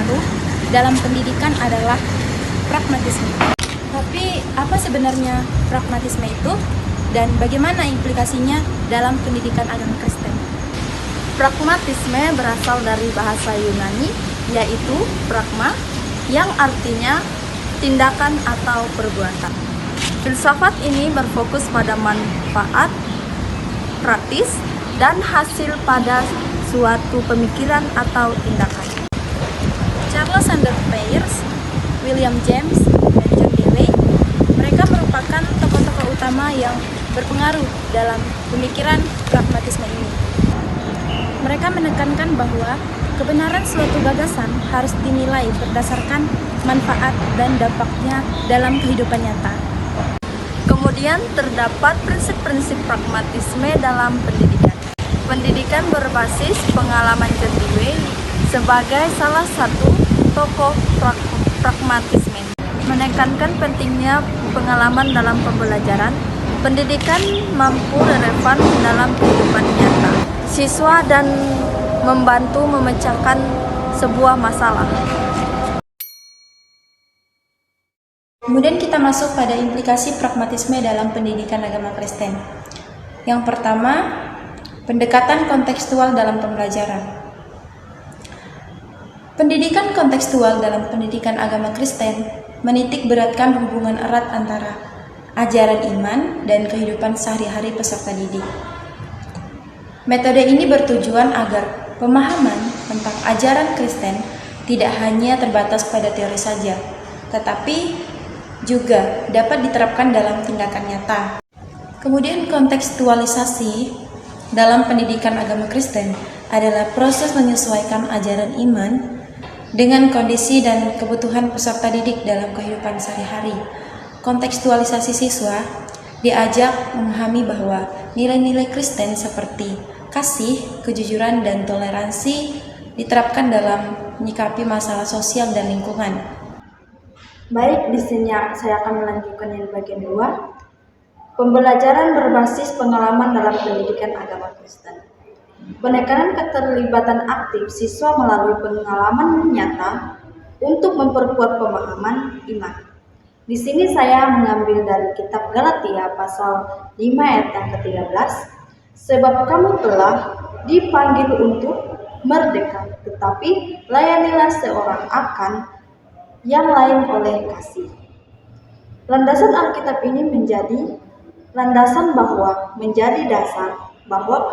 berpengaruh dalam pendidikan adalah pragmatisme. Tapi apa sebenarnya pragmatisme itu dan bagaimana implikasinya dalam pendidikan agama Kristen? Pragmatisme berasal dari bahasa Yunani, yaitu pragma, yang artinya tindakan atau perbuatan. Filsafat ini berfokus pada manfaat praktis dan hasil pada suatu pemikiran atau tindakan. Charles Sanders Peirce, William James, dan John Dewey, mereka merupakan tokoh-tokoh utama yang berpengaruh dalam pemikiran pragmatisme ini. Mereka menekankan bahwa kebenaran suatu gagasan harus dinilai berdasarkan manfaat dan dampaknya dalam kehidupan nyata. Kemudian terdapat prinsip-prinsip pragmatisme dalam pendidikan. Pendidikan berbasis pengalaman John Dewey sebagai salah satu tokoh pragmatisme. Menekankan pentingnya pengalaman dalam pembelajaran, pendidikan mampu relevan dalam kehidupan nyata siswa dan membantu memecahkan sebuah masalah. Kemudian kita masuk pada implikasi pragmatisme dalam pendidikan agama Kristen. Yang pertama, pendekatan kontekstual dalam pembelajaran. Pendidikan kontekstual dalam pendidikan agama Kristen menitik beratkan hubungan erat antara ajaran iman dan kehidupan sehari-hari peserta didik. Metode ini bertujuan agar pemahaman tentang ajaran Kristen tidak hanya terbatas pada teori saja, tetapi juga dapat diterapkan dalam tindakan nyata. Kemudian kontekstualisasi dalam pendidikan agama Kristen adalah proses menyesuaikan ajaran iman dengan kondisi dan kebutuhan peserta didik dalam kehidupan sehari-hari. Kontekstualisasi siswa diajak memahami bahwa nilai-nilai Kristen seperti kasih, kejujuran, dan toleransi diterapkan dalam menyikapi masalah sosial dan lingkungan. Baik, di sini saya akan melanjutkan yang bagian 2. Pembelajaran berbasis pengalaman dalam pendidikan agama Kristen. Penekanan keterlibatan aktif siswa melalui pengalaman nyata untuk memperkuat pemahaman iman. Di sini saya mengambil dari kitab Galatia pasal 5 ayat yang ke-13. Sebab kamu telah dipanggil untuk merdeka, tetapi layanilah seorang akan yang lain oleh kasih. Landasan Alkitab ini menjadi landasan bahwa menjadi dasar bahwa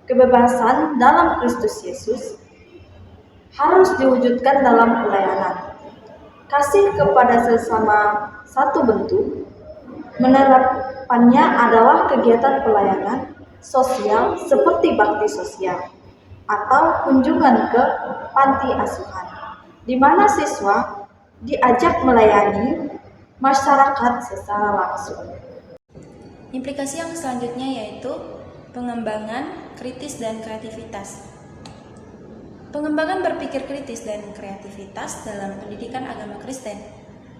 kebebasan dalam Kristus Yesus harus diwujudkan dalam pelayanan. Kasih kepada sesama satu bentuk, menerapannya adalah kegiatan pelayanan sosial seperti bakti sosial atau kunjungan ke panti asuhan, di mana siswa diajak melayani masyarakat secara langsung. Implikasi yang selanjutnya yaitu pengembangan kritis dan kreativitas. Pengembangan berpikir kritis dan kreativitas dalam pendidikan agama Kristen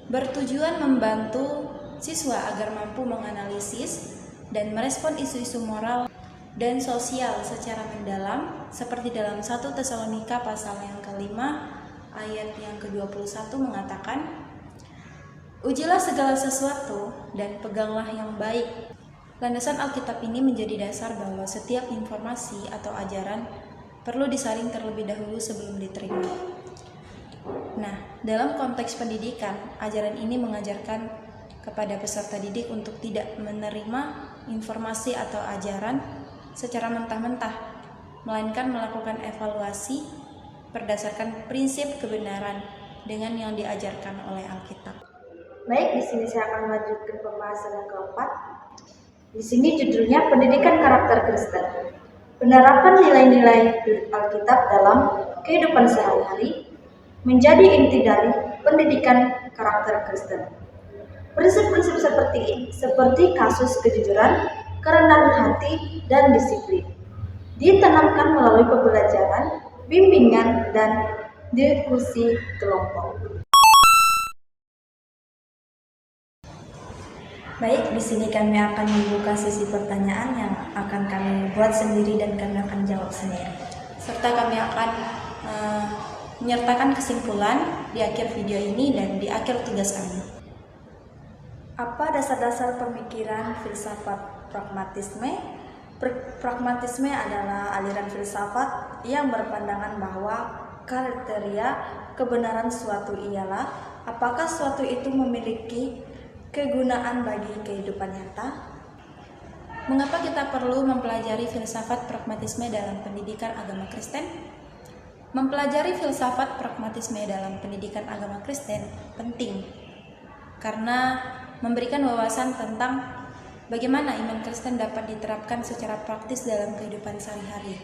bertujuan membantu siswa agar mampu menganalisis dan merespon isu-isu moral dan sosial secara mendalam seperti dalam 1 Tesalonika pasal yang ke-5 ayat yang ke-21 mengatakan, "Ujilah segala sesuatu dan peganglah yang baik." Landasan Alkitab ini menjadi dasar bahwa setiap informasi atau ajaran perlu disaring terlebih dahulu sebelum diterima. Nah, dalam konteks pendidikan, ajaran ini mengajarkan kepada peserta didik untuk tidak menerima informasi atau ajaran secara mentah-mentah, melainkan melakukan evaluasi berdasarkan prinsip kebenaran dengan yang diajarkan oleh Alkitab. Baik, di sini saya akan melanjutkan pembahasan yang keempat. Di sini judulnya Pendidikan Karakter Kristen. Penerapan nilai-nilai Alkitab dalam kehidupan sehari-hari menjadi inti dari pendidikan karakter Kristen. Prinsip-prinsip seperti kasus kejujuran, kerendahan hati, dan disiplin ditanamkan melalui pembelajaran, bimbingan, dan diskusi kelompok. Baik, di sini kami akan membuka sesi pertanyaan yang akan kami buat sendiri dan kami akan jawab sendiri. Serta kami akan menyertakan kesimpulan di akhir video ini dan di akhir tugas kami. Apa dasar-dasar pemikiran filsafat pragmatisme? Pragmatisme adalah aliran filsafat yang berpandangan bahwa kriteria kebenaran suatu ialah apakah suatu itu memiliki kegunaan bagi kehidupan nyata. Mengapa kita perlu mempelajari filsafat pragmatisme dalam pendidikan agama Kristen? Mempelajari filsafat pragmatisme dalam pendidikan agama Kristen penting karena memberikan wawasan tentang bagaimana iman Kristen dapat diterapkan secara praktis dalam kehidupan sehari-hari.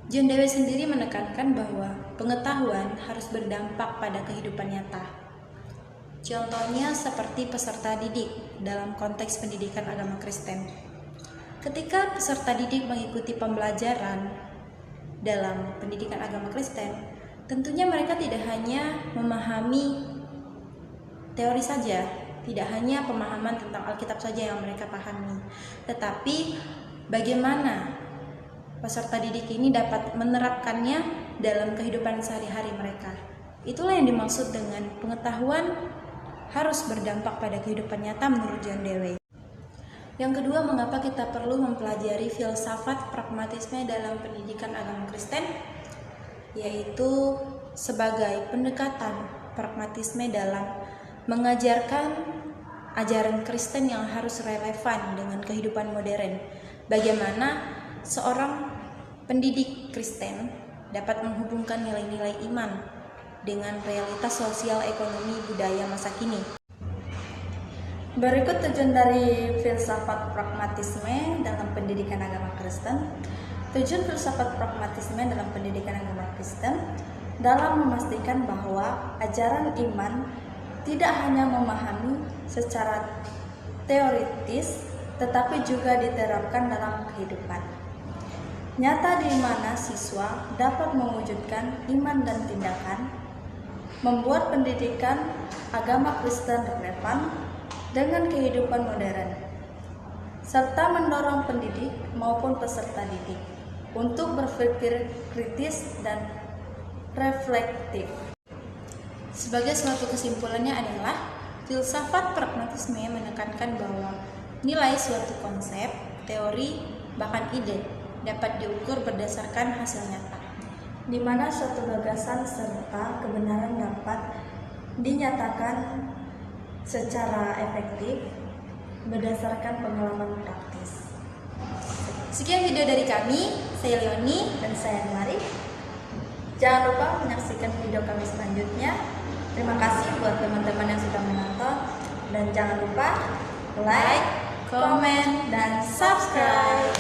John Dewey sendiri menekankan bahwa pengetahuan harus berdampak pada kehidupan nyata. Contohnya seperti peserta didik dalam konteks pendidikan agama Kristen. Ketika peserta didik mengikuti pembelajaran dalam pendidikan agama Kristen, tentunya mereka tidak hanya memahami teori saja, tidak hanya pemahaman tentang Alkitab saja yang mereka pahami, tetapi bagaimana peserta didik ini dapat menerapkannya dalam kehidupan sehari-hari mereka. Itulah yang dimaksud dengan pengetahuan harus berdampak pada kehidupan nyata menurut John Dewey. Yang kedua, mengapa kita perlu mempelajari filsafat pragmatisme dalam pendidikan agama Kristen? Yaitu sebagai pendekatan pragmatisme dalam mengajarkan ajaran Kristen yang harus relevan dengan kehidupan modern. Bagaimana seorang pendidik Kristen dapat menghubungkan nilai-nilai iman dengan realitas sosial, ekonomi, budaya masa kini. Berikut tujuan dari filsafat pragmatisme dalam pendidikan agama Kristen. Tujuan filsafat pragmatisme dalam pendidikan agama Kristen dalam memastikan bahwa ajaran iman tidak hanya memahami secara teoritis, tetapi juga diterapkan dalam kehidupan nyata, di mana siswa dapat mewujudkan iman dan tindakan, membuat pendidikan agama Kristen relevan dengan kehidupan modern, serta mendorong pendidik maupun peserta didik untuk berpikir kritis dan reflektif. Sebagai suatu kesimpulannya adalah filsafat pragmatisme menekankan bahwa nilai suatu konsep, teori, bahkan ide dapat diukur berdasarkan hasil nyata, di mana suatu gagasan serta kebenaran dapat dinyatakan secara efektif berdasarkan pengalaman praktis. Sekian video dari kami, saya Leoni Dan saya Mari. Jangan lupa menyaksikan video kami selanjutnya. Terima kasih buat teman-teman yang sudah menonton, dan jangan lupa like, comment, dan subscribe.